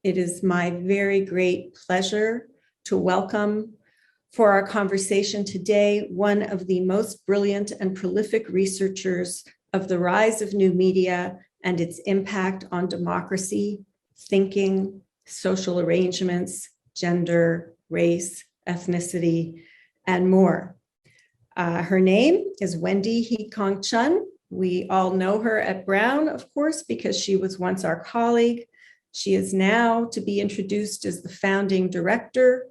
It is my very great pleasure to welcome for our conversation today one of the most brilliant and prolific researchers of the rise of new media and its impact on democracy, thinking, social arrangements, gender, race, ethnicity, and more. Her name is Wendy Hui Kyong Chun. We all know her at Brown, of course, because she was once our colleague. She is now to be introduced as the founding director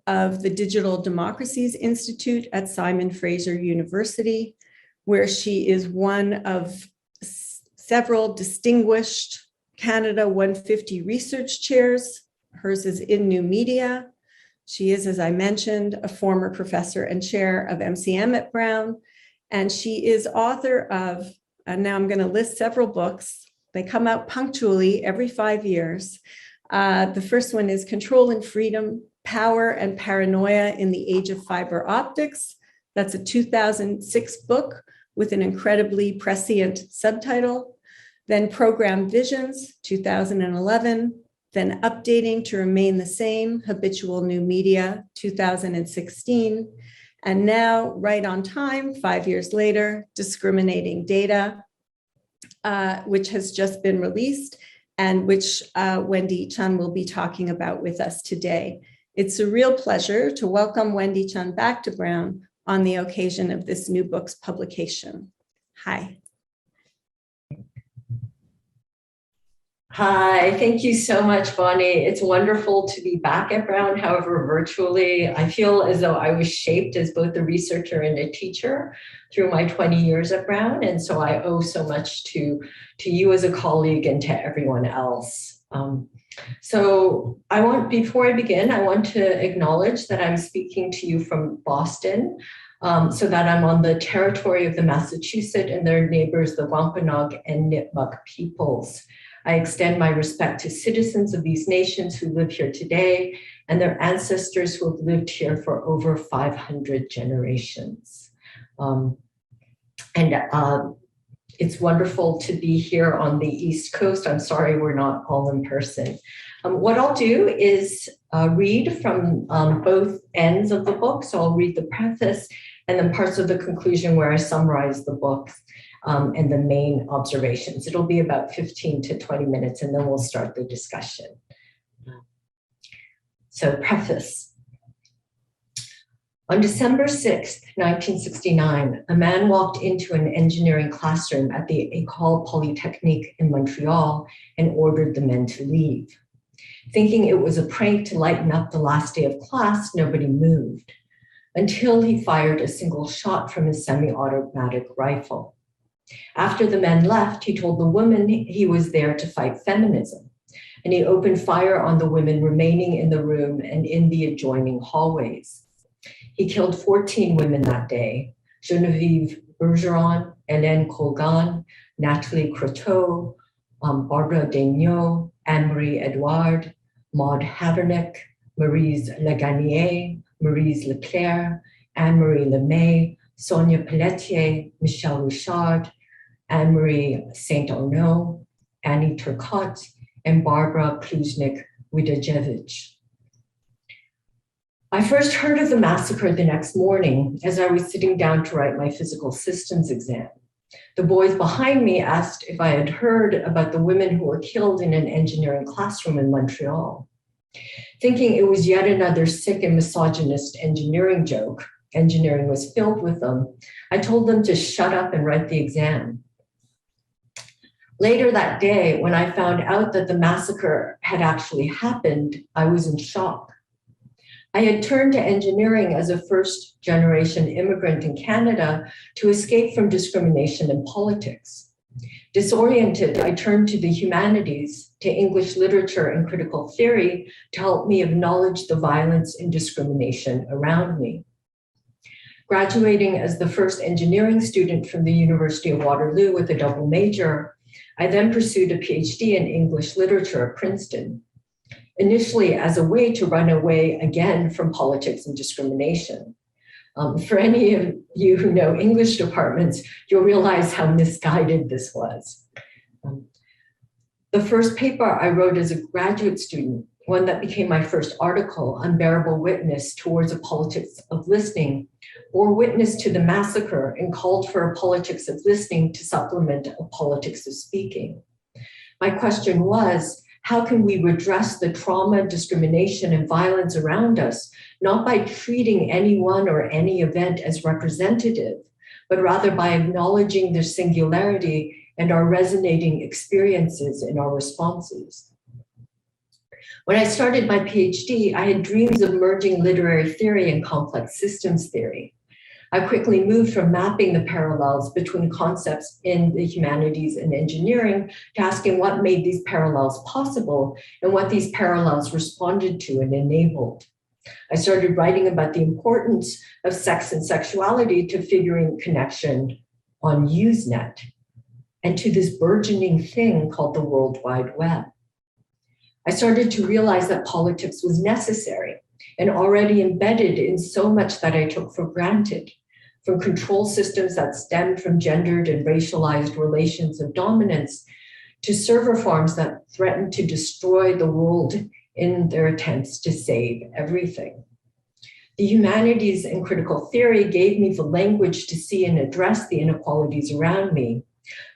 of the Digital Democracies Institute at Fraser University, where she is one of several distinguished Canada 150 research chairs. Hers is in new media. She is, as I mentioned, a former professor and chair of MCM at Brown, and she is author of, and now I'm going to list several books. They come out punctually every 5 years. The first one is Control and Freedom, Power and Paranoia in the Age of Fiber Optics. That's a 2006 book with an incredibly prescient subtitle. Then Program Visions, 2011. Then Updating to Remain the Same, Habitual New Media, 2016. And now, right on time, 5 years later, Discriminating Data, which has just been released and which Wendy Chun will be talking about with us today. It's a real pleasure to welcome Wendy Chun back to Brown on the occasion of this new book's publication. Hi. Hi, thank you so much, Bonnie. It's wonderful to be back at Brown, however, virtually. I feel as though I was shaped as both a researcher and a teacher through my 20 years at Brown. And so I owe so much to you as a colleague and to everyone else. Before I begin, I want to acknowledge that I'm speaking to you from Boston, so that I'm on the territory of the Massachusetts and their neighbors, the Wampanoag and Nipmuc peoples. I extend my respect to citizens of these nations who live here today and their ancestors who have lived here for over 500 generations. It's wonderful to be here on the East Coast. I'm sorry we're not all in person. What I'll do is read from both ends of the book. So I'll read the preface and then parts of the conclusion where I summarize the book and the main observations. It'll be about 15 to 20 minutes and then we'll start the discussion. So preface. On December 6th, 1969, a man walked into an engineering classroom at the École Polytechnique in Montreal and ordered the men to leave. Thinking it was a prank to lighten up the last day of class, nobody moved until he fired a single shot from his semi-automatic rifle. After the men left, he told the women he was there to fight feminism, and he opened fire on the women remaining in the room and in the adjoining hallways. He killed 14 women that day: Geneviève Bergeron, Hélène Colgan, Nathalie Croteau, Barbara Daigneault, Anne-Marie Edouard, Maude Havernick, Maryse Leganier, Maryse Leclerc, Anne-Marie Lemay, Sonia Pelletier, Michelle Richard, Anne-Marie Saint-Arnaud, Annie Turcotte, and Barbara Pluznik-Widajevich. I first heard of the massacre the next morning as I was sitting down to write my physical systems exam. The boys behind me asked if I had heard about the women who were killed in an engineering classroom in Montreal. Thinking it was yet another sick and misogynist engineering joke, engineering was filled with them, I told them to shut up and write the exam. Later that day, when I found out that the massacre had actually happened, I was in shock. I had turned to engineering as a first-generation immigrant in Canada to escape from discrimination in politics. Disoriented, I turned to the humanities, to English literature and critical theory to help me acknowledge the violence and discrimination around me. Graduating as the first engineering student from the University of Waterloo with a double major, I then pursued a PhD in English literature at Princeton, initially as a way to run away again from politics and discrimination. For any of you who know English departments, you'll realize how misguided this was. The first paper I wrote as a graduate student, one that became my first article, Unbearable Witness Towards a Politics of Listening, bore witness to the massacre and called for a politics of listening to supplement a politics of speaking. My question was, how can we redress the trauma, discrimination, and violence around us, not by treating anyone or any event as representative, but rather by acknowledging their singularity and our resonating experiences in our responses? When I started my PhD, I had dreams of merging literary theory and complex systems theory. I quickly moved from mapping the parallels between concepts in the humanities and engineering to asking what made these parallels possible and what these parallels responded to and enabled. I started writing about the importance of sex and sexuality to figuring connection on Usenet and to this burgeoning thing called the World Wide Web. I started to realize that politics was necessary and already embedded in so much that I took for granted, from control systems that stemmed from gendered and racialized relations of dominance to server farms that threatened to destroy the world in their attempts to save everything. The humanities and critical theory gave me the language to see and address the inequalities around me,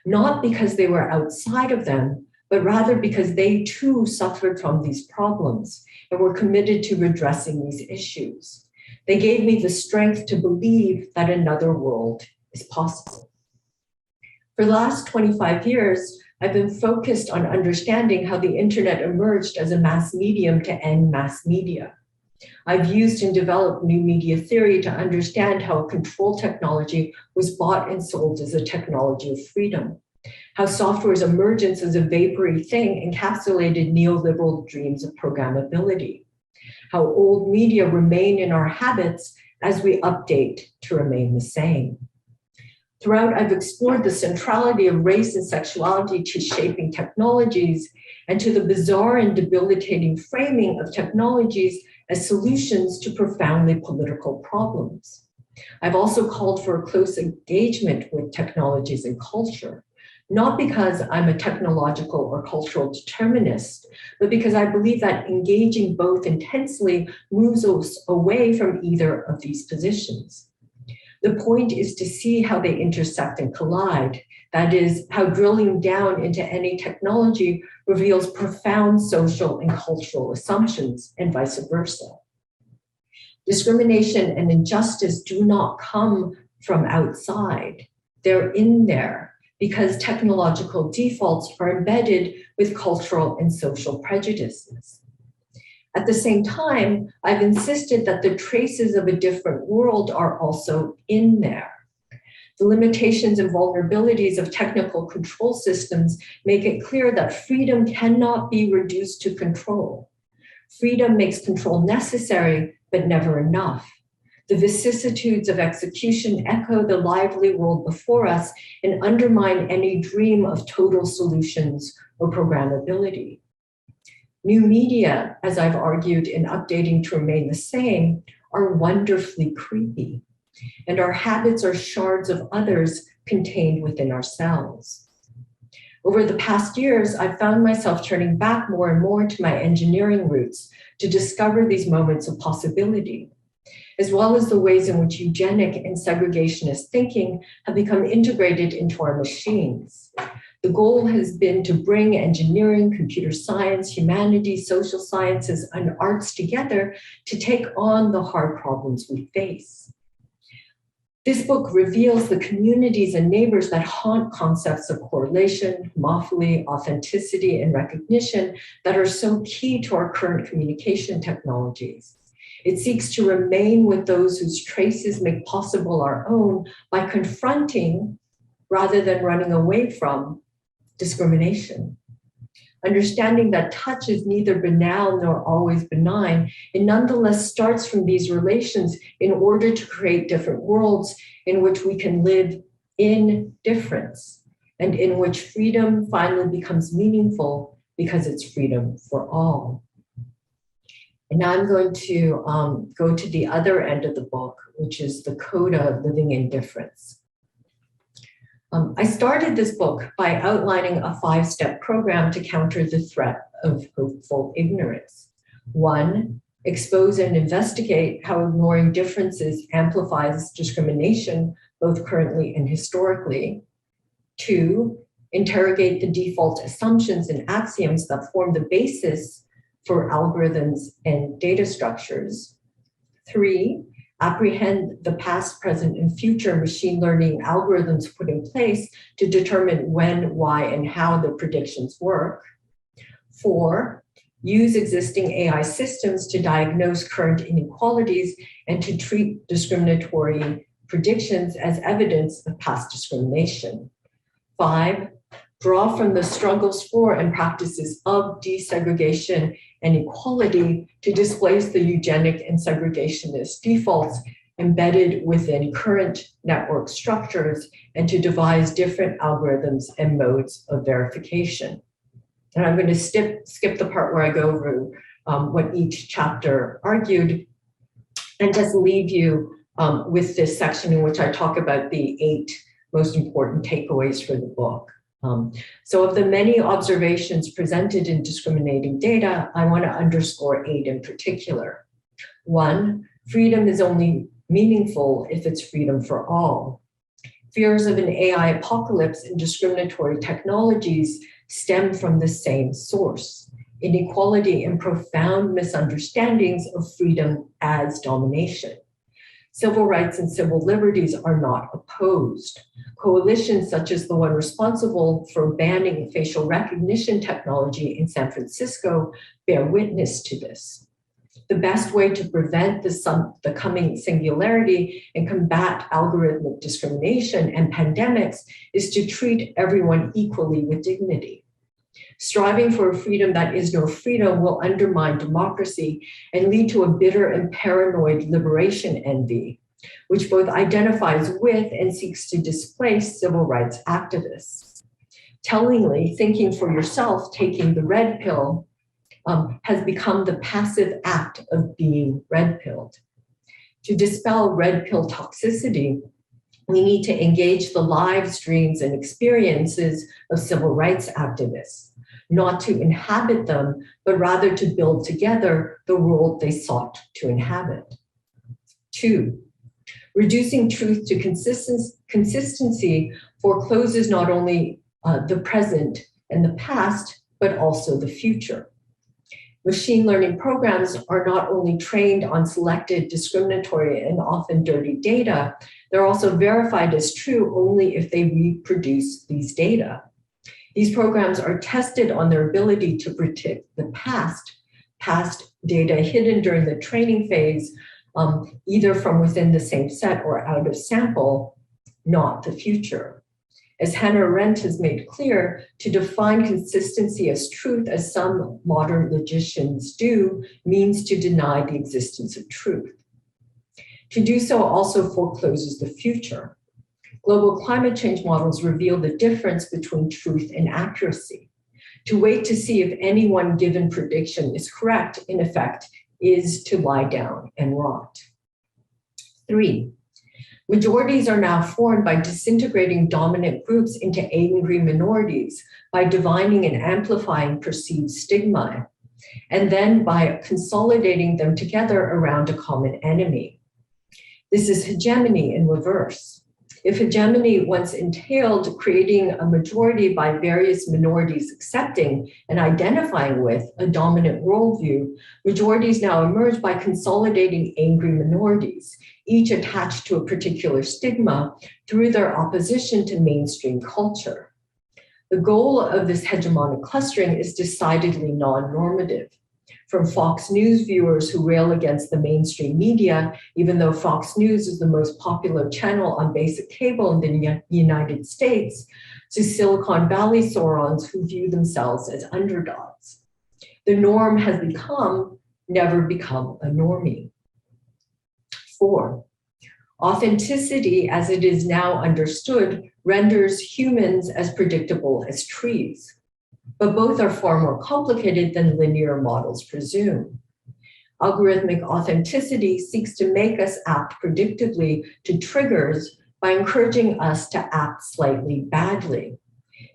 not because they were outside of them, but rather because they too suffered from these problems and were committed to redressing these issues. They gave me the strength to believe that another world is possible. For the last 25 years, I've been focused on understanding how the internet emerged as a mass medium to end mass media. I've used and developed new media theory to understand how a control technology was bought and sold as a technology of freedom, how software's emergence as a vapory thing encapsulated neoliberal dreams of programmability, how old media remain in our habits as we update to remain the same. Throughout, I've explored the centrality of race and sexuality to shaping technologies and to the bizarre and debilitating framing of technologies as solutions to profoundly political problems. I've also called for a close engagement with technologies and culture, not because I'm a technological or cultural determinist, but because I believe that engaging both intensely moves us away from either of these positions. The point is to see how they intersect and collide. That is, how drilling down into any technology reveals profound social and cultural assumptions and vice versa. Discrimination and injustice do not come from outside. They're in there, because technological defaults are embedded with cultural and social prejudices. At the same time, I've insisted that the traces of a different world are also in there. The limitations and vulnerabilities of technical control systems make it clear that freedom cannot be reduced to control. Freedom makes control necessary, but never enough. The vicissitudes of execution echo the lively world before us and undermine any dream of total solutions or programmability. New media, as I've argued in Updating to Remain the Same, are wonderfully creepy, and our habits are shards of others contained within ourselves. Over the past years, I've found myself turning back more and more to my engineering roots to discover these moments of possibility, as well as the ways in which eugenic and segregationist thinking have become integrated into our machines. The goal has been to bring engineering, computer science, humanities, social sciences, and arts together to take on the hard problems we face. This book reveals the communities and neighbors that haunt concepts of correlation, homophily, authenticity, and recognition that are so key to our current communication technologies. It seeks to remain with those whose traces make possible our own by confronting, rather than running away from, discrimination. Understanding that touch is neither banal nor always benign, it nonetheless starts from these relations in order to create different worlds in which we can live in difference and in which freedom finally becomes meaningful because it's freedom for all. And now I'm going to go to the other end of the book, which is the Coda, Living in Difference. I started this book by outlining a 5-step program to counter the threat of hopeful ignorance. 1, expose and investigate how ignoring differences amplifies discrimination, both currently and historically. 2, interrogate the default assumptions and axioms that form the basis for algorithms and data structures. 3, apprehend the past, present, and future machine learning algorithms put in place to determine when, why, and how the predictions work. 4, use existing AI systems to diagnose current inequalities and to treat discriminatory predictions as evidence of past discrimination. 5, draw from the struggles for and practices of desegregation and equality to displace the eugenic and segregationist defaults embedded within current network structures and to devise different algorithms and modes of verification. And I'm going to skip the part where I go over what each chapter argued and just leave you with this section in which I talk about the 8 most important takeaways for the book. So of the many observations presented in Discriminating Data, I want to underscore 8 in particular. 1, freedom is only meaningful if it's freedom for all. Fears of an AI apocalypse and discriminatory technologies stem from the same source: inequality and profound misunderstandings of freedom as domination. Civil rights and civil liberties are not opposed. Coalitions such as the one responsible for banning facial recognition technology in San Francisco bear witness to this. The best way to prevent the coming singularity and combat algorithmic discrimination and pandemics is to treat everyone equally with dignity. Striving for a freedom that is no freedom will undermine democracy and lead to a bitter and paranoid liberation envy, which both identifies with and seeks to displace civil rights activists. Tellingly, thinking for yourself, taking the red pill, has become the passive act of being red-pilled. To dispel red pill toxicity, we need to engage the lives, dreams, and experiences of civil rights activists, not to inhabit them, but rather to build together the world they sought to inhabit. 2, reducing truth to consistency forecloses not only the present and the past, but also the future. Machine learning programs are not only trained on selected, discriminatory, and often dirty data, they're also verified as true only if they reproduce these data. These programs are tested on their ability to predict the past data hidden during the training phase, either from within the same set or out of sample, not the future. As Hannah Arendt has made clear, to define consistency as truth, as some modern logicians do, means to deny the existence of truth. To do so also forecloses the future. Global climate change models reveal the difference between truth and accuracy. To wait to see if any one given prediction is correct, in effect, is to lie down and rot. 3, majorities are now formed by disintegrating dominant groups into angry minorities, by divining and amplifying perceived stigma, and then by consolidating them together around a common enemy. This is hegemony in reverse. If hegemony once entailed creating a majority by various minorities accepting and identifying with a dominant worldview, majorities now emerge by consolidating angry minorities, each attached to a particular stigma through their opposition to mainstream culture. The goal of this hegemonic clustering is decidedly non-normative. From Fox News viewers who rail against the mainstream media, even though Fox News is the most popular channel on basic cable in the United States, to Silicon Valley Saurons who view themselves as underdogs. The norm has never become a normie. 4, authenticity as it is now understood renders humans as predictable as trees. But both are far more complicated than linear models presume. Algorithmic authenticity seeks to make us act predictably to triggers by encouraging us to act slightly badly.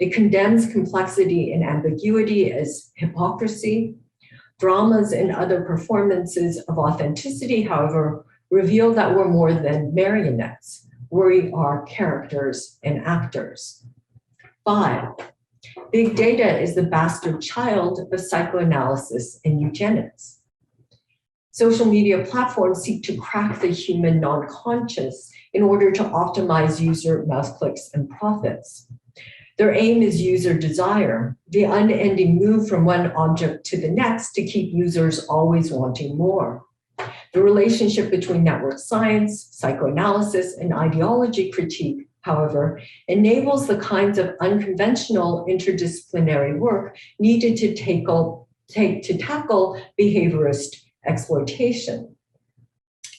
It condemns complexity and ambiguity as hypocrisy. Dramas and other performances of authenticity, however, reveal that we're more than marionettes. We are characters and actors. 5, big data is the bastard child of psychoanalysis and eugenics. Social media platforms seek to crack the human non-conscious in order to optimize user mouse clicks and profits. Their aim is user desire, the unending move from one object to the next to keep users always wanting more. The relationship between network science, psychoanalysis, and ideology critique, however, enables the kinds of unconventional interdisciplinary work needed to tackle behaviorist exploitation.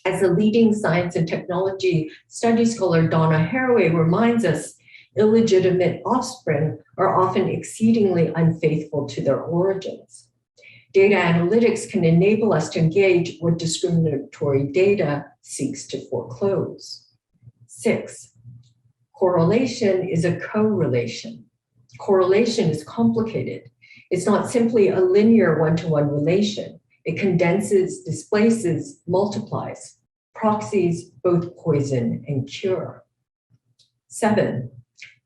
As a leading science and technology study scholar, Donna Haraway reminds us, illegitimate offspring are often exceedingly unfaithful to their origins. Data analytics can enable us to engage what discriminatory data seeks to foreclose. 6, correlation is a correlation. Correlation is complicated. It's not simply a linear one-to-one relation. It condenses, displaces, multiplies. Proxies both poison and cure. 7,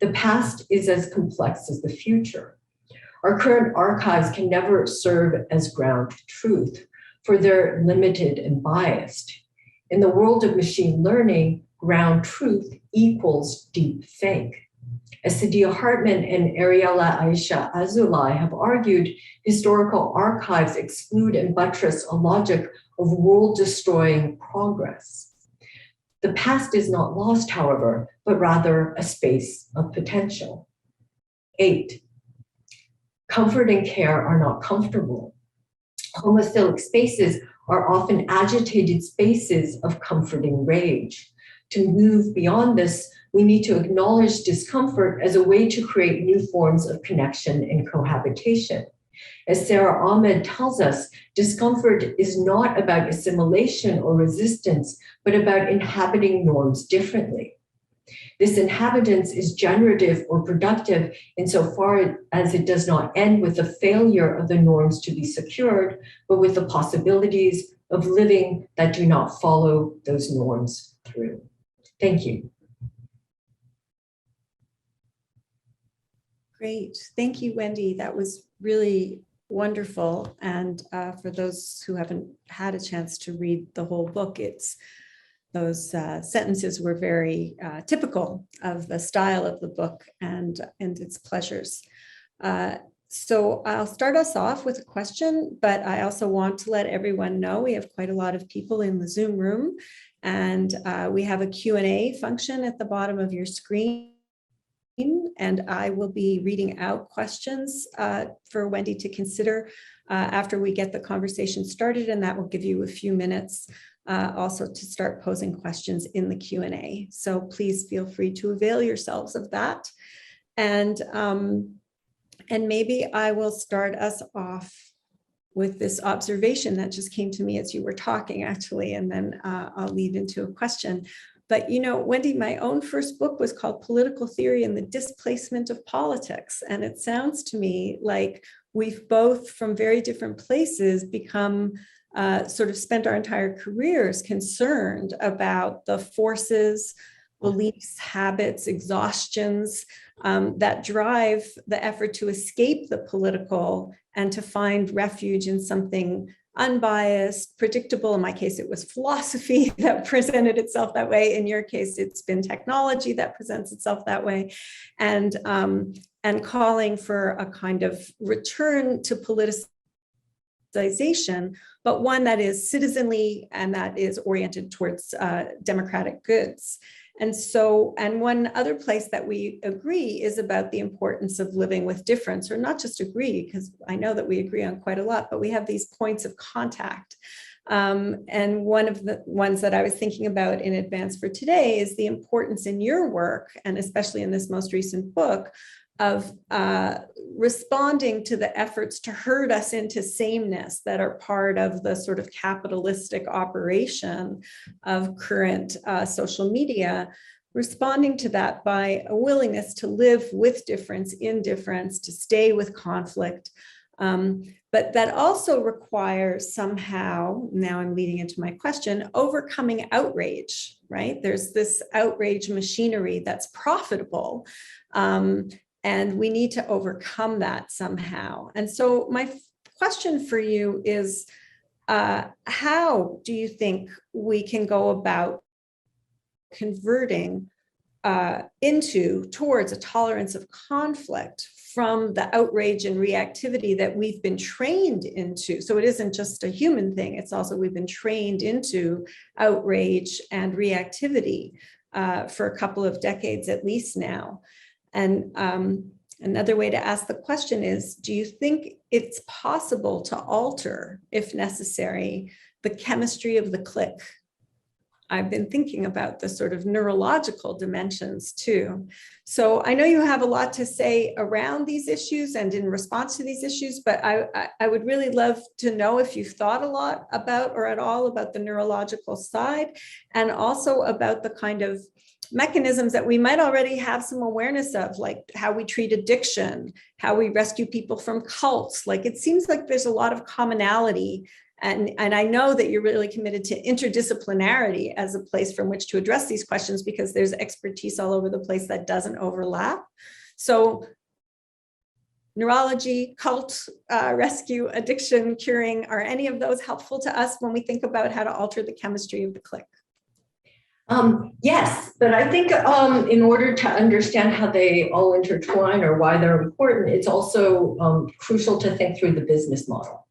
the past is as complex as the future. Our current archives can never serve as ground truth, for they're limited and biased. In the world of machine learning, ground truth equals deep fake. As Sadia Hartman and Ariella Aisha Azulai have argued, historical archives exclude and buttress a logic of world-destroying progress. The past is not lost, however, but rather a space of potential. 8, comfort and care are not comfortable. Homophilic spaces are often agitated spaces of comforting rage. To move beyond this, we need to acknowledge discomfort as a way to create new forms of connection and cohabitation. As Sarah Ahmed tells us, discomfort is not about assimilation or resistance, but about inhabiting norms differently. This inhabitance is generative or productive insofar as it does not end with the failure of the norms to be secured, but with the possibilities of living that do not follow those norms through. Thank you. Great. Thank you, Wendy. That was really wonderful. And for those who haven't had a chance to read the whole book, those sentences were very typical of the style of the book and its pleasures. So I'll start us off with a question, but I also want to let everyone know we have quite a lot of people in the Zoom room, and we have a Q&A function at the bottom of your screen. And I will be reading out questions for Wendy to consider after we get the conversation started, and that will give you a few minutes also to start posing questions in the Q&A. So please feel free to avail yourselves of that. And maybe I will start us off with this observation that just came to me as you were talking, actually, and then I'll lead into a question. But, you know, Wendy, my own first book was called Political Theory and the Displacement of Politics. And it sounds to me like we've both, from very different places, become sort of spent our entire careers concerned about the forces, beliefs, habits, exhaustions that drive the effort to escape the political and to find refuge in something unbiased, predictable. In my case, it was philosophy that presented itself that way. In your case, it's been technology that presents itself that way. And calling for a kind of return to politicization, but one that is citizenly and that is oriented towards democratic goods. And one other place that we agree is about the importance of living with difference, or not just agree, because I know that we agree on quite a lot, but we have these points of contact. And one of the ones that I was thinking about in advance for today is the importance in your work, and especially in this most recent book, of responding to the efforts to herd us into sameness that are part of the sort of capitalistic operation of current social media, responding to that by a willingness to live with difference, in difference, to stay with conflict. But that also requires somehow, now I'm leading into my question, overcoming outrage, right? There's this outrage machinery that's profitable, and we need to overcome that somehow. And so my question for you is, how do you think we can go about converting towards a tolerance of conflict from the outrage and reactivity that we've been trained into? So it isn't just a human thing, it's also we've been trained into outrage and reactivity for a couple of decades at least now. And another way to ask the question is, do you think it's possible to alter, if necessary, the chemistry of the click? I've been thinking about the sort of neurological dimensions too. So I know you have a lot to say around these issues and in response to these issues, but I would really love to know if you've thought a lot about or at all about the neurological side, and also about the kind of mechanisms that we might already have some awareness of, like how we treat addiction, how we rescue people from cults. Like, it seems like there's a lot of commonality. And I know that you're really committed to interdisciplinarity as a place from which to address these questions, because there's expertise all over the place that doesn't overlap. So neurology, cult, rescue, addiction, curing, are any of those helpful to us when we think about how to alter the chemistry of the click? Yes, but I think in order to understand how they all intertwine or why they're important, it's also crucial to think through the business model.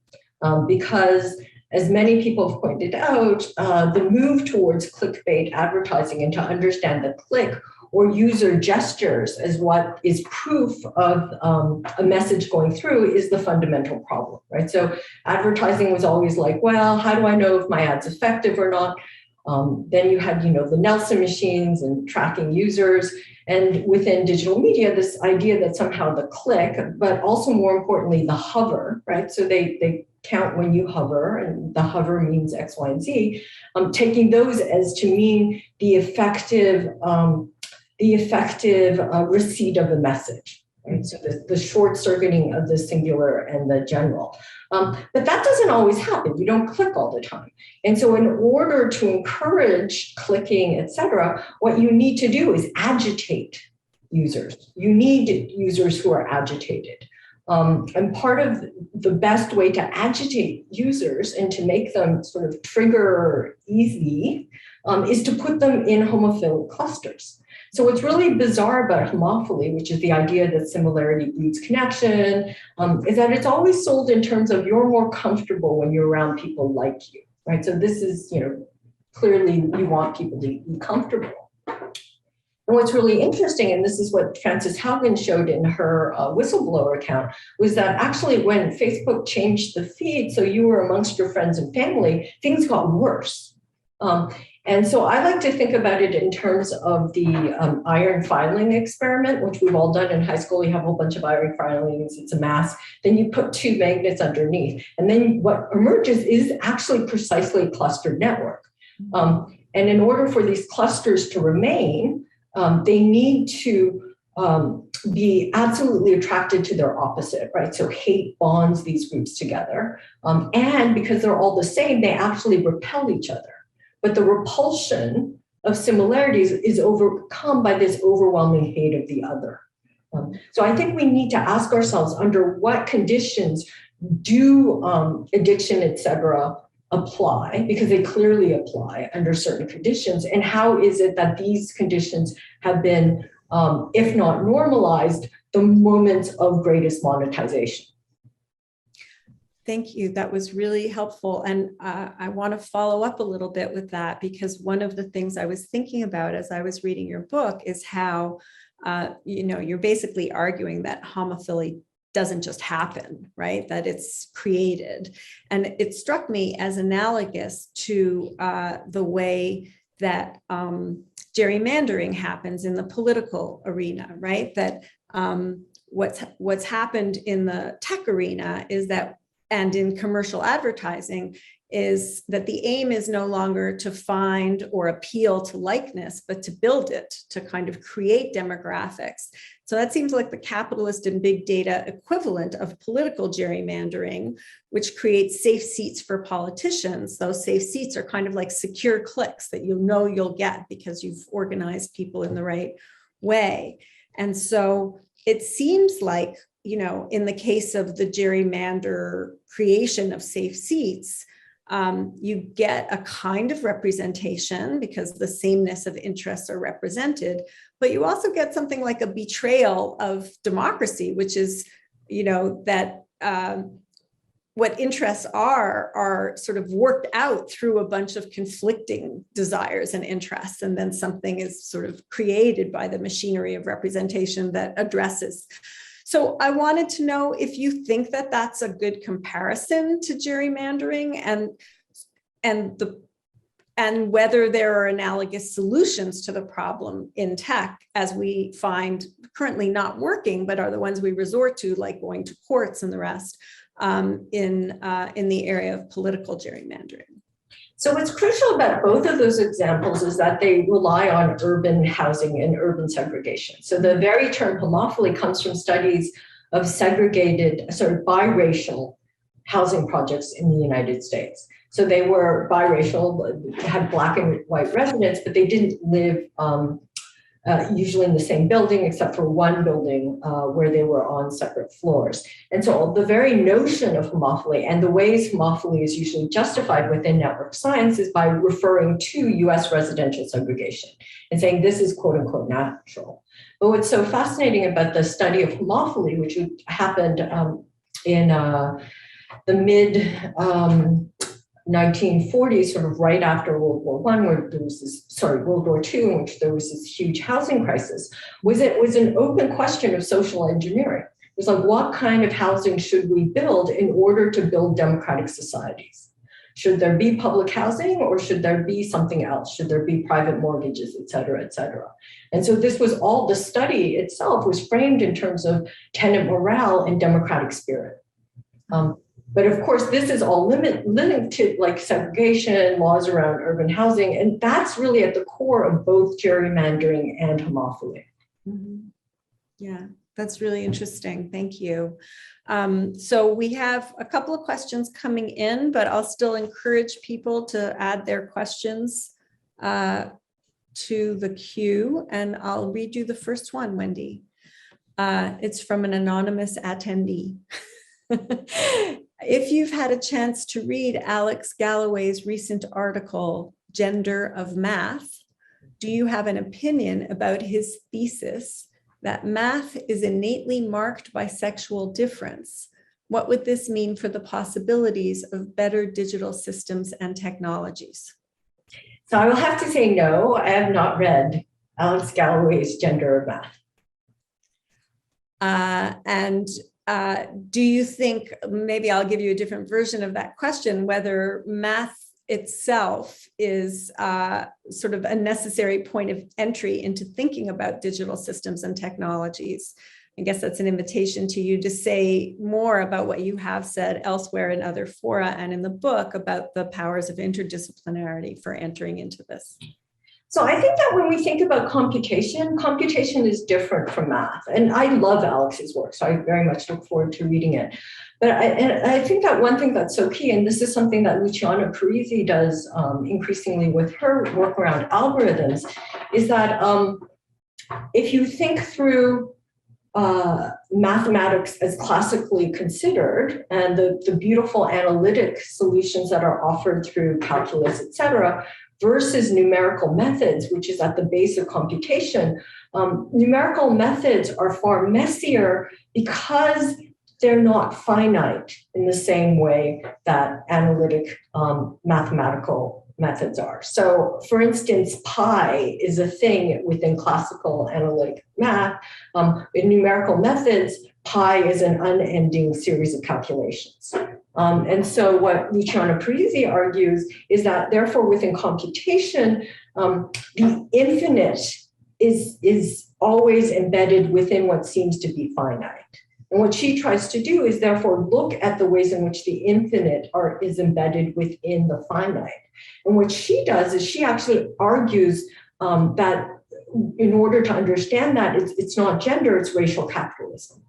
Because as many people have pointed out, the move towards clickbait advertising and to understand the click or user gestures as what is proof of a message going through is the fundamental problem, right? So advertising was always like, well, how do I know if my ad's effective or not? Then you had, the Nelson machines and tracking users. And within digital media, this idea that somehow the click, but also more importantly, the hover, right? So they count when you hover, and the hover means X, Y, and Z, taking those as to mean the effective receipt of a message. Right? So the short circuiting of the singular and the general. But that doesn't always happen. You don't click all the time. And so in order to encourage clicking, et cetera, what you need to do is agitate users. You need users who are agitated. And part of the best way to agitate users and to make them sort of trigger easy is to put them in homophilic clusters. So what's really bizarre about homophily, which is the idea that similarity breeds connection, is that it's always sold in terms of you're more comfortable when you're around people like you, right? So this is, clearly you want people to be comfortable. And what's really interesting, and this is what Frances Haugen showed in her whistleblower account, was that actually when Facebook changed the feed, so you were amongst your friends and family, things got worse. And so I like to think about it in terms of the iron filing experiment, which we've all done in high school. You have a whole bunch of iron filings, it's a mass, then you put two magnets underneath. And then what emerges is actually precisely a clustered network. And in order for these clusters to remain, they need to be absolutely attracted to their opposite, right? So hate bonds these groups together. And because they're all the same, they actually repel each other. But the repulsion of similarities is overcome by this overwhelming hate of the other. So I think we need to ask ourselves, under what conditions do addiction, et cetera, apply? Because they clearly apply under certain conditions. And how is it that these conditions have been, if not normalized, the moments of greatest monetization? Thank you. That was really helpful. And I want to follow up a little bit with that, because one of the things I was thinking about as I was reading your book is how, you're basically arguing that homophily doesn't just happen, right? That it's created. And it struck me as analogous to the way that gerrymandering happens in the political arena, right? That what's happened in the tech arena is that, and in commercial advertising, is that the aim is no longer to find or appeal to likeness, but to build it, to kind of create demographics. So that seems like the capitalist and big data equivalent of political gerrymandering, which creates safe seats for politicians. Those safe seats are kind of like secure clicks that you know you'll get because you've organized people in the right way. And so it seems like, you know, in the case of the gerrymander creation of safe seats, you get a kind of representation because the sameness of interests are represented, but you also get something like a betrayal of democracy, which is, you know, that what interests are sort of worked out through a bunch of conflicting desires and interests, and then something is sort of created by the machinery of representation that addresses. So I wanted to know if you think that that's a good comparison to gerrymandering, and whether there are analogous solutions to the problem in tech, as we find currently not working, but are the ones we resort to, like going to courts and the rest, in the area of political gerrymandering. So what's crucial about both of those examples is that they rely on urban housing and urban segregation. So the very term homophily comes from studies of segregated, sort of biracial housing projects in the United States. So they were biracial, had Black and white residents, but they didn't live usually in the same building, except for one building where they were on separate floors. And so the very notion of homophily and the ways homophily is usually justified within network science is by referring to US residential segregation and saying this is quote unquote natural. But what's so fascinating about the study of homophily, which happened in the mid 1940s, sort of right after World War I, where there was this, World War II, in which there was this huge housing crisis, was an open question of social engineering. It was like, what kind of housing should we build in order to build democratic societies? Should there be public housing, or should there be something else? Should there be private mortgages, et cetera, et cetera? And so this was all, the study itself was framed in terms of tenant morale and democratic spirit. But of course, this is all limited to like segregation, laws around urban housing, and that's really at the core of both gerrymandering and homophily. Mm-hmm. Yeah, that's really interesting. Thank you. So we have a couple of questions coming in, but I'll still encourage people to add their questions to the queue, and I'll read you the first one, Wendy. It's from an anonymous attendee. If you've had a chance to read Alex Galloway's recent article, Gender of Math, do you have an opinion about his thesis that math is innately marked by sexual difference? What would this mean for the possibilities of better digital systems and technologies? So I will have to say no, I have not read Alex Galloway's Gender of Math. Do you think, maybe I'll give you a different version of that question, whether math itself is sort of a necessary point of entry into thinking about digital systems and technologies? I guess that's an invitation to you to say more about what you have said elsewhere in other fora and in the book about the powers of interdisciplinarity for entering into this. So I think that when we think about computation, computation is different from math. And I love Alex's work, so I very much look forward to reading it. But I think that one thing that's so key, and this is something that Luciana Parisi does increasingly with her work around algorithms, is that if you think through mathematics as classically considered and the beautiful analytic solutions that are offered through calculus, et cetera, versus numerical methods, which is at the base of computation, numerical methods are far messier because they're not finite in the same way that analytic mathematical methods are. So for instance, pi is a thing within classical analytic math. In numerical methods, pi is an unending series of calculations. And so what Luciana Parisi argues is that therefore within computation, the infinite is always embedded within what seems to be finite. And what she tries to do is therefore look at the ways in which the infinite is embedded within the finite. And what she does is she actually argues that in order to understand that, it's not gender, it's racial capitalism.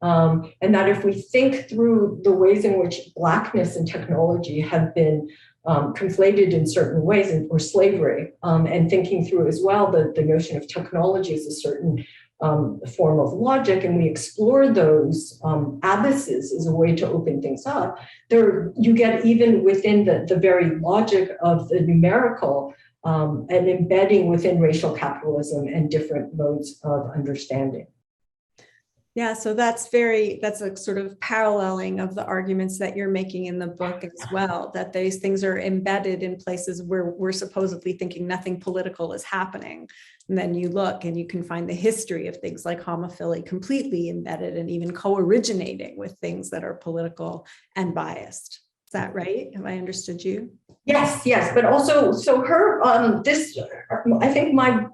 And that if we think through the ways in which Blackness and technology have been conflated in certain ways, or slavery, and thinking through as well the notion of technology as a certain form of logic, and we explore those abysses as a way to open things up, there you get even within the very logic of the numerical an embedding within racial capitalism and different modes of understanding. Yeah, so that's a sort of paralleling of the arguments that you're making in the book as well, that these things are embedded in places where we're supposedly thinking nothing political is happening. And then you look and you can find the history of things like homophily completely embedded and even co-originating with things that are political and biased. Is that right? Have I understood you? Yes, but also, so her, I think my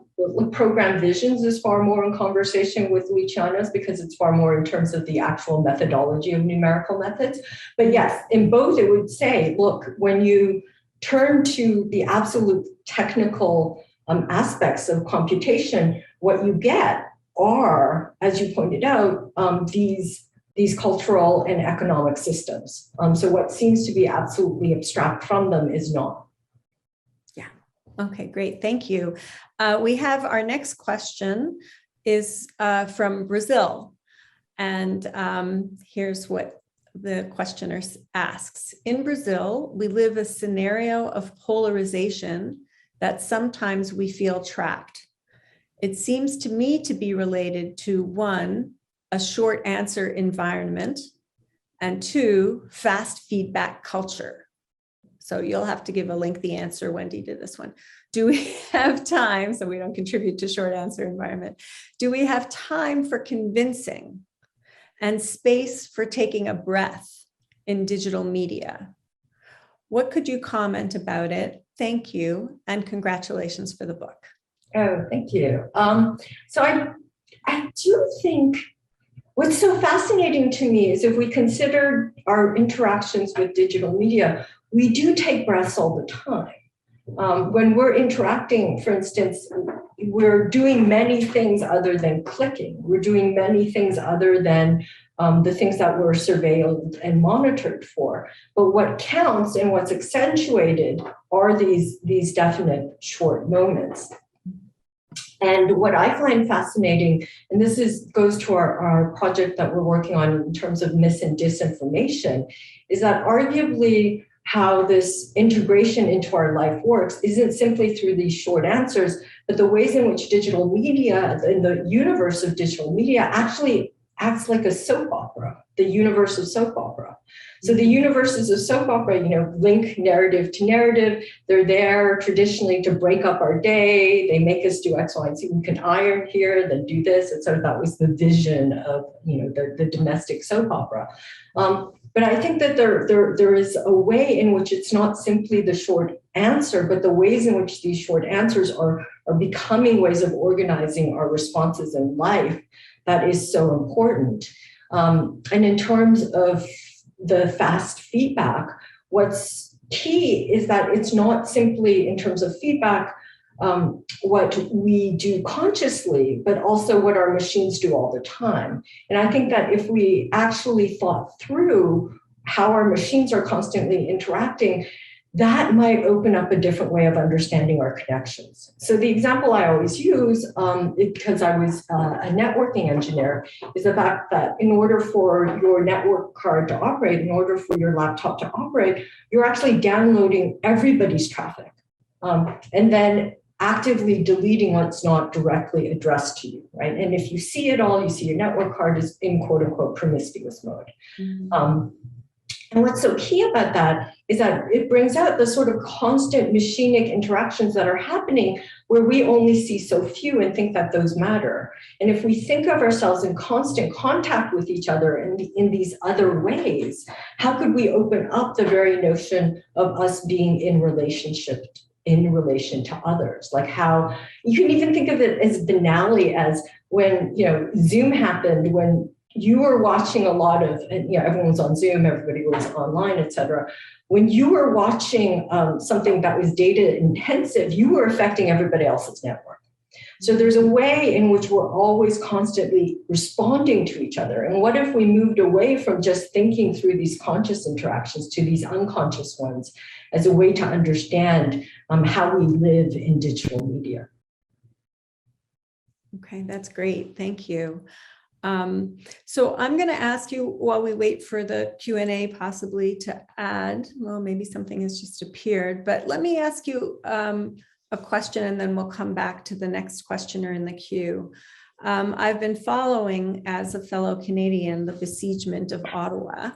program Visions is far more in conversation with Luciana's because it's far more in terms of the actual methodology of numerical methods. But yes, in both it would say, look, when you turn to the absolute technical aspects of computation, what you get are, as you pointed out, these cultural and economic systems. So what seems to be absolutely abstract from them is not. Yeah. Okay, great. Thank you. We have our next question is from Brazil. And here's what the questioner asks. In Brazil, we live a scenario of polarization that sometimes we feel trapped. It seems to me to be related to, one, a short answer environment, and two, fast feedback culture. So you'll have to give a lengthy answer, Wendy, to this one. Do we have time, so we don't contribute to short answer environment, do we have time for convincing and space for taking a breath in digital media? What could you comment about it? Thank you, and congratulations for the book. Oh, thank you. So I do think what's so fascinating to me is if we consider our interactions with digital media, we do take breaths all the time. When we're interacting, for instance, we're doing many things other than clicking. We're doing many things other than the things that we're surveilled and monitored for. But what counts and what's accentuated are these definite short moments. And what I find fascinating, and this goes to our project that we're working on in terms of mis and disinformation, is that arguably how this integration into our life works isn't simply through these short answers, but the ways in which digital media, in the universe of digital media, actually acts like a soap opera, the universe of soap opera. So the universes of soap opera, link narrative to narrative. They're there traditionally to break up our day. They make us do X, Y, and Z. We can iron here, then do this. And so that was the vision of, the domestic soap opera. But I think that there is a way in which it's not simply the short answer, but the ways in which these short answers are becoming ways of organizing our responses in life that is so important. And in terms of the fast feedback, what's key is that it's not simply in terms of feedback what we do consciously, but also what our machines do all the time. And I think that if we actually thought through how our machines are constantly interacting, that might open up a different way of understanding our connections. So the example I always use, because I was a networking engineer, is the fact that in order for your network card to operate, in order for your laptop to operate, you're actually downloading everybody's traffic and then actively deleting what's not directly addressed to you, right? And if you see it all, you see your network card is in quote unquote promiscuous mode. Mm-hmm. And what's so key about that is that it brings out the sort of constant machinic interactions that are happening where we only see so few and think that those matter. And if we think of ourselves in constant contact with each other in these other ways, how could we open up the very notion of us being in relationship in relation to others? Like how you can even think of it as banally as when Zoom happened, when you were watching a lot of, and everyone's on Zoom, everybody was online, et cetera. When you were watching something that was data intensive, you were affecting everybody else's network. So there's a way in which we're always constantly responding to each other. And what if we moved away from just thinking through these conscious interactions to these unconscious ones as a way to understand how we live in digital media? Okay, that's great. Thank you. So I'm going to ask you, while we wait for the Q&A possibly to add, well, maybe something has just appeared, but let me ask you a question, and then we'll come back to the next questioner in the queue. I've been following, as a fellow Canadian, the besiegement of Ottawa,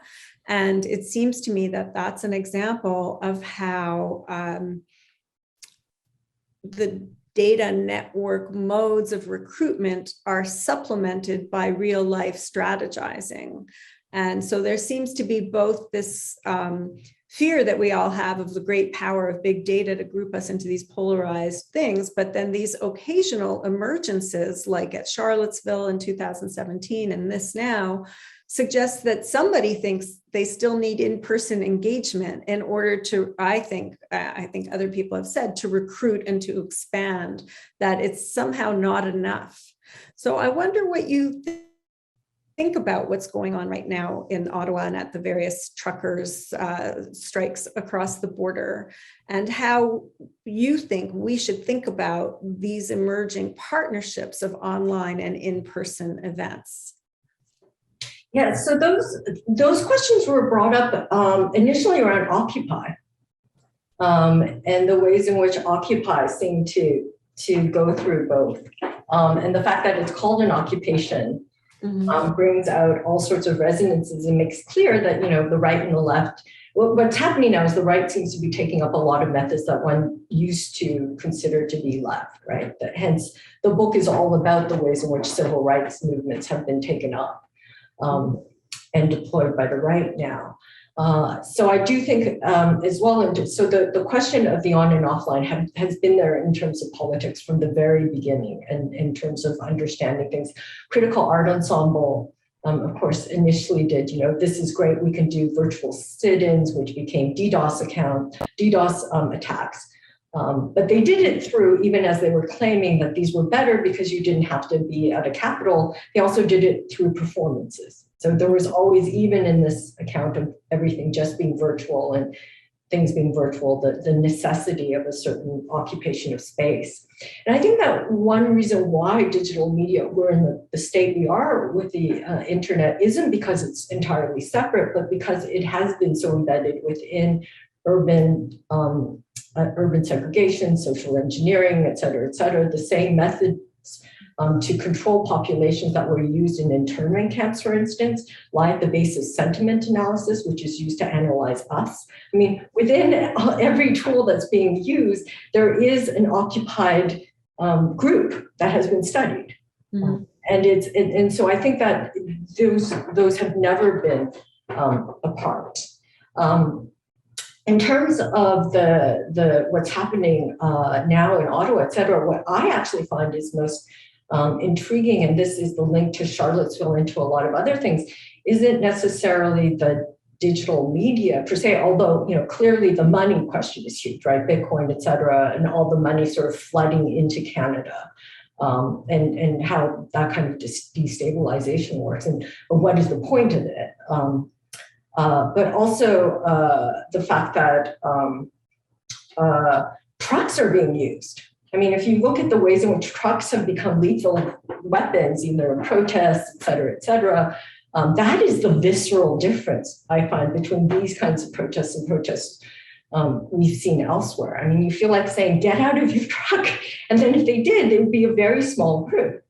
and it seems to me that that's an example of how the data network modes of recruitment are supplemented by real life strategizing. And so there seems to be both this fear that we all have of the great power of big data to group us into these polarized things, but then these occasional emergences, like at Charlottesville in 2017 and this now, suggests that somebody thinks they still need in-person engagement in order to, I think other people have said, to recruit and to expand, that it's somehow not enough. So I wonder what you think about what's going on right now in Ottawa and at the various truckers' strikes across the border, and how you think we should think about these emerging partnerships of online and in-person events. Yeah, so those questions were brought up initially around Occupy, and the ways in which Occupy seem to go through both, and the fact that it's called an occupation brings out all sorts of resonances and makes clear that the right and the left. What's happening now is the right seems to be taking up a lot of methods that one used to consider to be left, right? Hence, the book is all about the ways in which civil rights movements have been taken up and deployed by the right now. So I do think as well, and so the question of the on and offline has been there in terms of politics from the very beginning, and in terms of understanding things. Critical Art Ensemble, of course, initially did, this is great, we can do virtual sit-ins, which became DDoS attacks. But they did it through, even as they were claiming that these were better because you didn't have to be at a capital, they also did it through performances. So there was always, even in this account of everything just being virtual and things being virtual, the necessity of a certain occupation of space. And I think that one reason why digital media, we're in the state we are with the internet, isn't because it's entirely separate, but because it has been so embedded within urban segregation, social engineering, et cetera, the same methods to control populations that were used in internment camps, for instance, lie at the base of sentiment analysis, which is used to analyze us. I mean, within every tool that's being used, there is an occupied group that has been studied. And so I think that those have never been apart. In terms of the what's happening now in Ottawa, et cetera, what I actually find is most intriguing, and this is the link to Charlottesville and to a lot of other things, isn't necessarily the digital media per se, although clearly the money question is huge, right? Bitcoin, et cetera, and all the money sort of flooding into Canada, and how that kind of destabilization works, and what is the point of it? But also the fact that trucks are being used. I mean, if you look at the ways in which trucks have become lethal weapons, either in protests, et cetera, that is the visceral difference I find between these kinds of protests and protests we've seen elsewhere. I mean, you feel like saying, get out of your truck. And then if they did, it would be a very small group.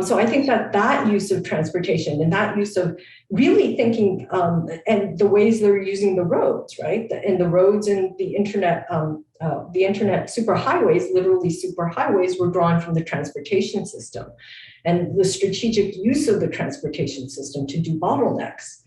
So I think that use of transportation and that use of really thinking and the ways they're using the roads, right? And the roads and the internet superhighways, literally superhighways, were drawn from the transportation system. And the strategic use of the transportation system to do bottlenecks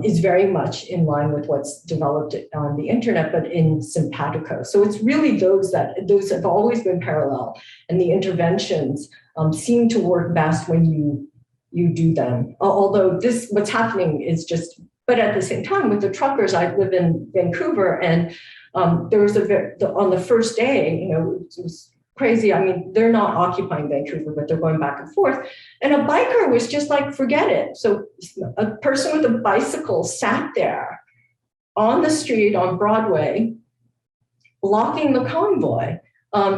is very much in line with what's developed on the internet, but in simpatico. So it's really those have always been parallel, and the interventions seem to work best when you you do them. Although what's happening is just, but at the same time with the truckers, I live in Vancouver, and there was on the first day, it was crazy. I mean, they're not occupying Vancouver, but they're going back and forth. And a biker was just like, forget it. So a person with a bicycle sat there on the street on Broadway, blocking the convoy.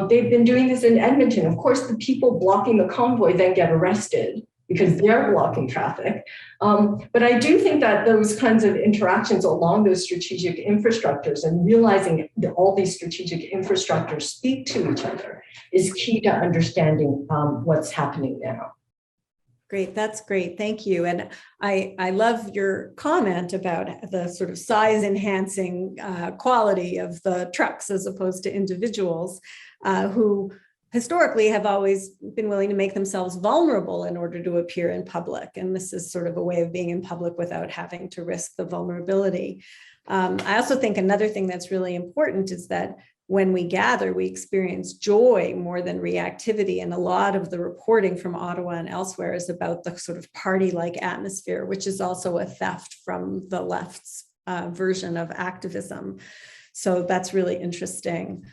They've been doing this in Edmonton. Of course, the people blocking the convoy then get arrested because they're blocking traffic. But I do think that those kinds of interactions along those strategic infrastructures and realizing that all these strategic infrastructures speak to each other is key to understanding what's happening now. Great, that's great, thank you. And I love your comment about the sort of size enhancing quality of the trucks as opposed to individuals who historically have always been willing to make themselves vulnerable in order to appear in public. And this is sort of a way of being in public without having to risk the vulnerability. I also think another thing that's really important is that when we gather, we experience joy more than reactivity. And a lot of the reporting from Ottawa and elsewhere is about the sort of party-like atmosphere, which is also a theft from the left's version of activism. So that's really interesting.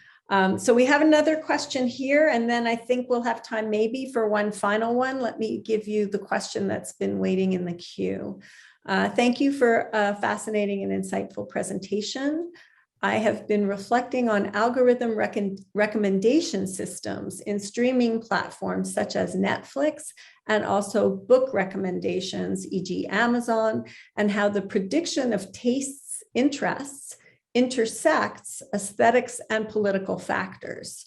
So we have another question here, and then I think we'll have time maybe for one final one. Let me give you the question that's been waiting in the queue. Thank you for a fascinating and insightful presentation. I have been reflecting on algorithm recommendation systems in streaming platforms such as Netflix and also book recommendations, e.g. Amazon, and how the prediction of tastes, interests, intersects aesthetics and political factors.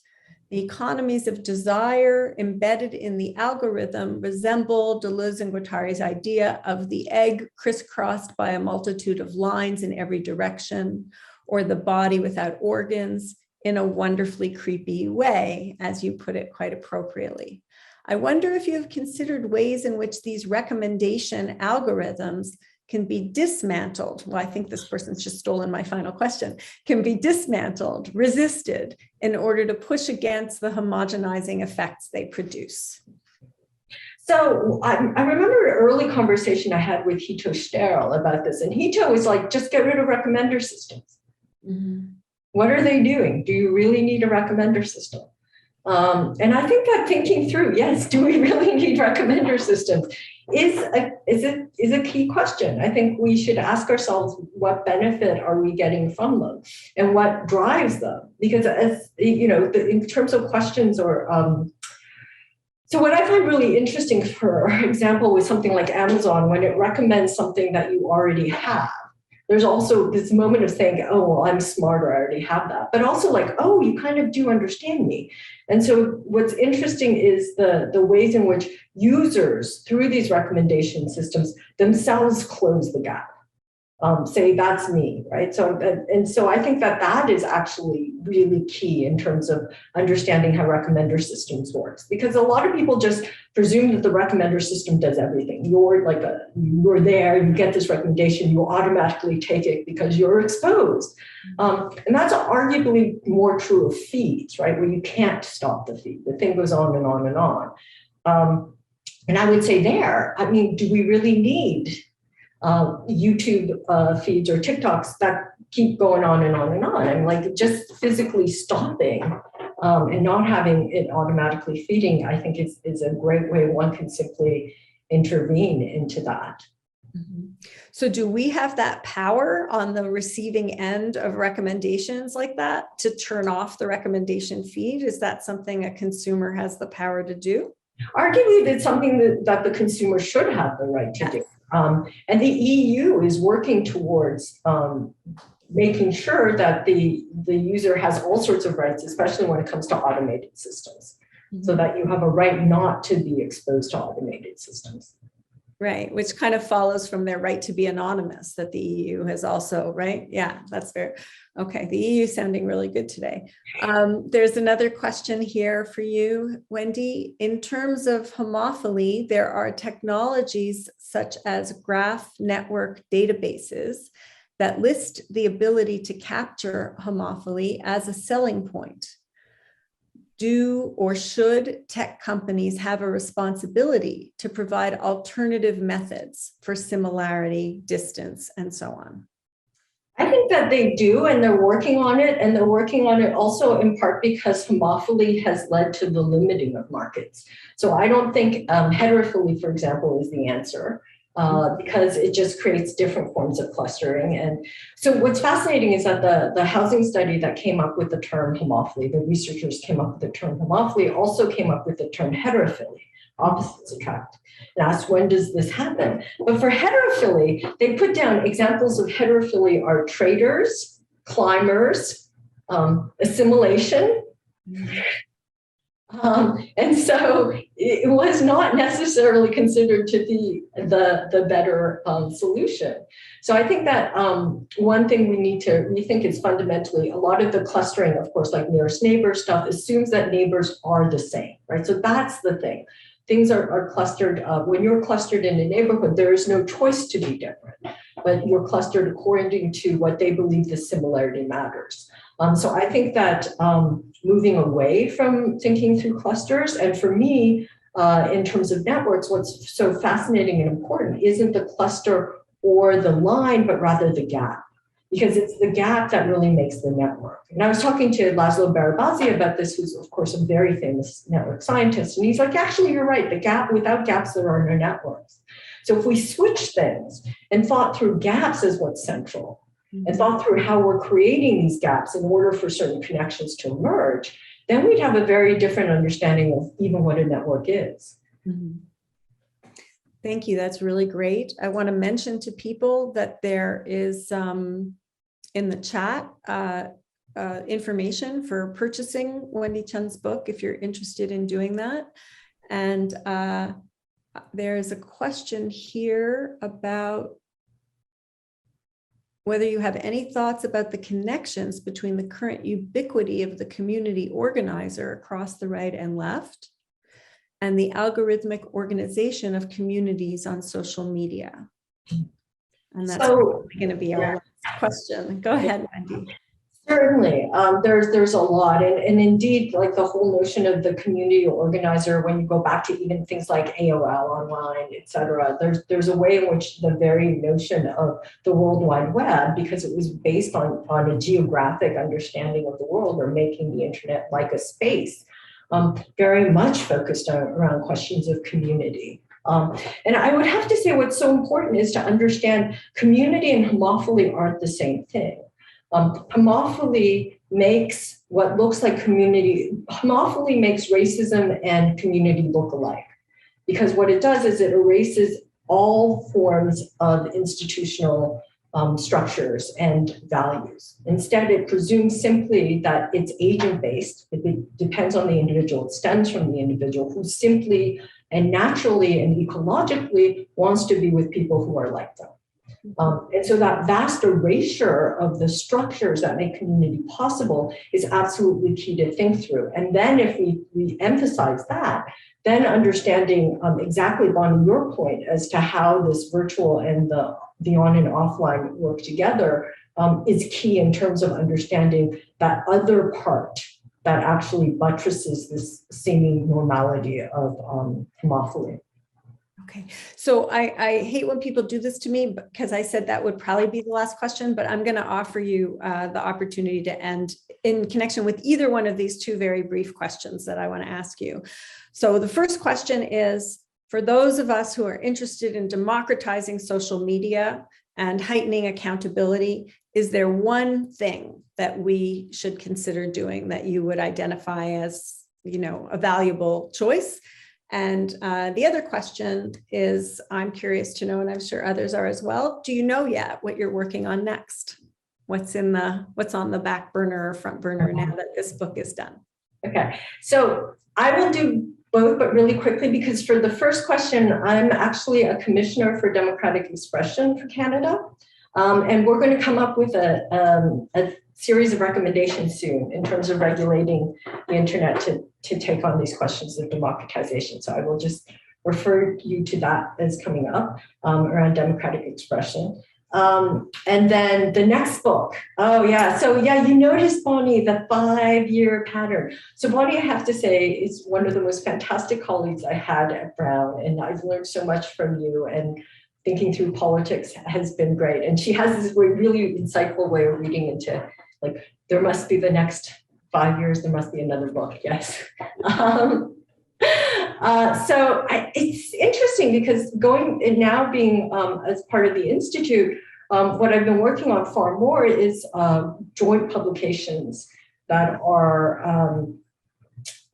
The economies of desire embedded in the algorithm resemble Deleuze and Guattari's idea of the egg crisscrossed by a multitude of lines in every direction, or the body without organs in a wonderfully creepy way, as you put it quite appropriately. I wonder if you have considered ways in which these recommendation algorithms can be dismantled. Well, I think this person's just stolen my final question. Can be dismantled, resisted, in order to push against the homogenizing effects they produce. So I remember an early conversation I had with Hito Sterl about this, and Hito was like, just get rid of recommender systems. Mm-hmm. What are they doing? Do you really need a recommender system? And I think that thinking through, yes, do we really need recommender systems is a key question. I think we should ask ourselves, what benefit are we getting from them and what drives them? Because as you know, in terms of questions or so what I find really interesting, for example, with something like Amazon, when it recommends something that you already have, there's also this moment of saying, oh, well, I'm smarter, I already have that. But also like, oh, you kind of do understand me. And so what's interesting is the ways in which users, through these recommendation systems, themselves close the gap. Say, that's me, right? So, and so I think that is actually really key in terms of understanding how recommender systems works, because a lot of people just presume that the recommender system does everything. You're there, you get this recommendation, you automatically take it because you're exposed. And that's arguably more true of feeds, right? Where you can't stop the feed. The thing goes on and on and on. And I would say do we really need YouTube feeds or TikToks that keep going on and on and on? And like just physically stopping and not having it automatically feeding, I think is a great way one can simply intervene into that. Mm-hmm. So do we have that power on the receiving end of recommendations like that to turn off the recommendation feed? Is that something a consumer has the power to do? Arguably, that's something that the consumer should have the right to do. And the EU is working towards making sure that the user has all sorts of rights, especially when it comes to automated systems, so that you have a right not to be exposed to automated systems. Right, which kind of follows from their right to be anonymous that the EU has also, right? Yeah, that's fair. Okay, the EU sounding really good today. There's another question here for you, Wendy. In terms of homophily, there are technologies such as graph network databases that list the ability to capture homophily as a selling point. do or should tech companies have a responsibility to provide alternative methods for similarity, distance, and so on? I think that they do, and they're working on it. And they're working on it also in part because homophily has led to the limiting of markets. So I don't think heterophily, for example, is the answer. Because it just creates different forms of clustering. And so what's fascinating is that the housing study that came up with the term homophily, the researchers came up with the term homophily, also came up with the term heterophily, opposites attract. And asked, when does this happen? But for heterophily, they put down examples of heterophily are traders, climbers, assimilation. And so it was not necessarily considered to be the better solution. So I think that one thing we need to rethink is fundamentally a lot of the clustering, of course, like nearest neighbor stuff assumes that neighbors are the same, right? So that's the thing. Things are clustered. When you're clustered in a neighborhood, there is no choice to be different, but you're clustered according to what they believe the similarity matters. So I think that moving away from thinking through clusters, and for me, in terms of networks, what's so fascinating and important isn't the cluster or the line, but rather the gap, because it's the gap that really makes the network. And I was talking to Laszlo Barabazi about this, who's of course a very famous network scientist, and he's like, actually, you're right, the gap, without gaps, there are no networks. So if we switch things and thought through gaps as what's central, and thought through how we're creating these gaps in order for certain connections to emerge, then we'd have a very different understanding of even what a network is. Mm-hmm. Thank you. That's really great. I want to mention to people that there is in the chat information for purchasing Wendy Chun's book if you're interested in doing that. And there is a question here about whether you have any thoughts about the connections between the current ubiquity of the community organizer across the right and left and the algorithmic organization of communities on social media. And that's going to be our last question. Go ahead, Wendy. Certainly, there's a lot, and indeed, like the whole notion of the community organizer, when you go back to even things like AOL online, et cetera, there's a way in which the very notion of the World Wide Web, because it was based on a geographic understanding of the world or making the internet like a space, very much focused around questions of community. And I would have to say what's so important is to understand community and homophily aren't the same thing. Homophily makes what looks like community, homophily makes racism and community look alike, because what it does is it erases all forms of institutional structures and values. Instead, it presumes simply that it's agent-based. It depends on the individual. It stems from the individual who simply and naturally and ecologically wants to be with people who are like them. And so that vast erasure of the structures that make community possible is absolutely key to think through. And then if we emphasize that, then understanding exactly, Bonnie, your point as to how this virtual and the on and offline work together is key in terms of understanding that other part that actually buttresses this seeming normality of homophily. Okay, so I hate when people do this to me because I said that would probably be the last question, but I'm going to offer you the opportunity to end in connection with either one of these two very brief questions that I want to ask you. So the first question is, for those of us who are interested in democratizing social media and heightening accountability, is there one thing that we should consider doing that you would identify as, a valuable choice? And the other question is, I'm curious to know, and I'm sure others are as well, do you know yet what you're working on next? What's on the back burner or front burner now that this book is done? Okay, so I will do both, but really quickly, because for the first question, I'm actually a commissioner for democratic expression for Canada. And we're going to come up with a series of recommendations soon in terms of regulating the internet to take on these questions of democratization. So I will just refer you to that as coming up around democratic expression. And then the next book. Oh yeah. So yeah, you noticed, Bonnie, the 5-year pattern. So Bonnie, I have to say, is one of the most fantastic colleagues I had at Brown. And I've learned so much from you, and thinking through politics has been great. And she has this really insightful way of reading into, like, there must be the next 5 years, there must be another book. Yes. It's interesting because going and now being as part of the Institute, what I've been working on far more is joint publications that are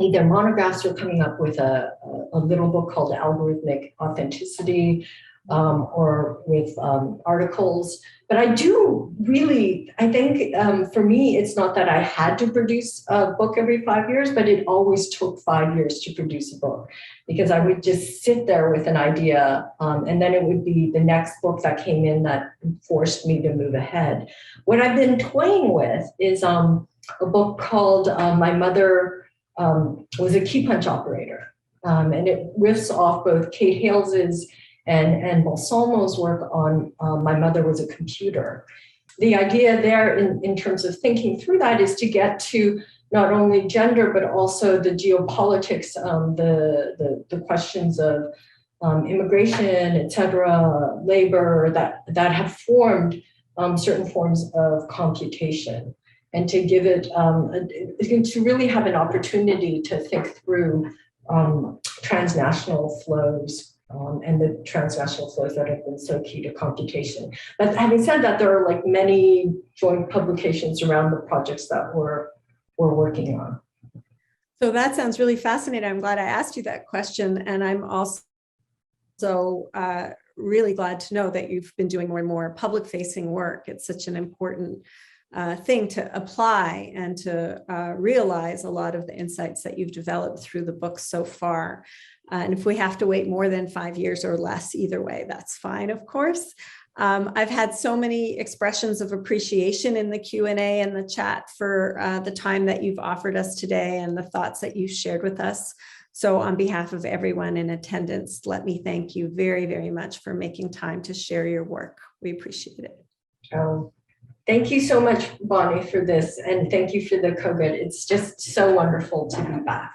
either monographs or coming up with a little book called Algorithmic Authenticity, or with articles. But I do really, I think for me, it's not that I had to produce a book every 5 years, but it always took 5 years to produce a book, because I would just sit there with an idea, and then it would be the next book that came in that forced me to move ahead. What I've been toying with is a book called My Mother Was a Key Punch Operator. And it riffs off both Kate Hales's and Balsamo's work on My Mother Was a Computer. The idea there in terms of thinking through that is to get to not only gender, but also the geopolitics, the questions of immigration, et cetera, labor, that have formed certain forms of computation. And to give it, to really have an opportunity to think through transnational flows, and the transnational flows that have been so key to computation. But having said that, there are like many joint publications around the projects that we're working on. So that sounds really fascinating. I'm glad I asked you that question. And I'm also really glad to know that you've been doing more and more public-facing work. It's such an important thing to apply and to realize a lot of the insights that you've developed through the book so far. And if we have to wait more than 5 years or less, either way, that's fine, of course. I've had so many expressions of appreciation in the Q&A and the chat for the time that you've offered us today and the thoughts that you've shared with us. So on behalf of everyone in attendance, let me thank you very, very much for making time to share your work. We appreciate it. Thank you so much, Bonnie, for this. And thank you for the COVID. It's just so wonderful to be back.